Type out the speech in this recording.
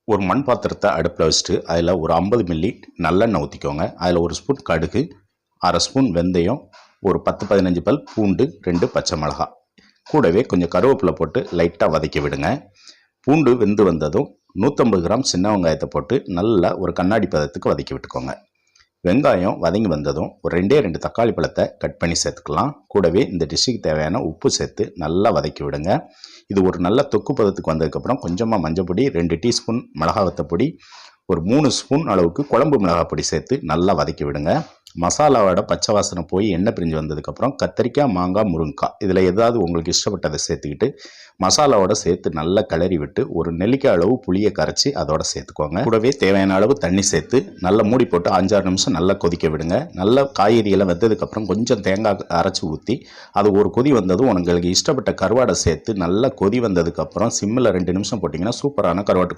ஒரு மண் பாத்திரத்தை அடுப்பில் வச்சுட்டு அதில் ஒரு 50 மில்லி நல்லெண்ணெய் ஊற்றிக்கோங்க. அதில் ஒரு ஸ்பூன் கடுகு, அரை ஸ்பூன் வெந்தயம், ஒரு 10-15 பல் பூண்டு, 2 பச்சை மிளகாய், கூடவே கொஞ்சம் கருவேப்பிலை போட்டு லைட்டாக வதக்கி விடுங்க. பூண்டு வெந்து வந்ததும் 150 கிராம் சின்ன வெங்காயத்தை போட்டு நல்லா ஒரு கண்ணாடி பதத்துக்கு வதக்கி விட்டுக்கோங்க. வெங்காயம் வதங்கி வந்ததும் ஒரு 2 தக்காளி பழத்தை கட் பண்ணி சேர்த்துக்கலாம். கூடவே இந்த டிஷ்ஷுக்கு தேவையான உப்பு சேர்த்து நல்லா வதக்கி விடுங்க. இது ஒரு நல்ல தொக்கு பதத்துக்கு வந்ததுக்கப்புறம் கொஞ்சமாக மஞ்சள் பொடி, 2 டீஸ்பூன் மிளகாவத்த பொடி, ஒரு 3 ஸ்பூன் அளவுக்கு குழம்பு மிளகாய் பொடி சேர்த்து நல்லா வதக்கி விடுங்க. மசாலாவோட பச்சை வாசனை போய் எண்ணெய் பிரிஞ்சு வந்ததுக்கப்புறம் கத்திரிக்காய், மாங்காய், முருங்கைக்காய் இதில் ஏதாவது உங்களுக்கு இஷ்டப்பட்டதை சேர்த்துக்கிட்டு மசாலாவோட சேர்த்து நல்லா கிளறி விட்டு ஒரு நெல்லிக்காய் அளவு புளியை கரைச்சி அதோட சேர்த்துக்கோங்க. கூடவே தேவையான அளவு தண்ணி சேர்த்து நல்லா மூடி போட்டு 5-6 நிமிஷம் நல்லா கொதிக்க விடுங்க. நல்லா காய்கறியெல்லாம் வெந்ததுக்கப்புறம் கொஞ்சம் தேங்காய் அரைச்சி ஊற்றி அது ஒரு கொதி வந்ததும் உங்களுக்கு இஷ்டப்பட்ட கருவாடை சேர்த்து நல்லா கொதி வந்ததுக்கப்புறம் சிம்மில் 2 நிமிஷம் போட்டிங்கன்னா சூப்பரான கருவாட்டு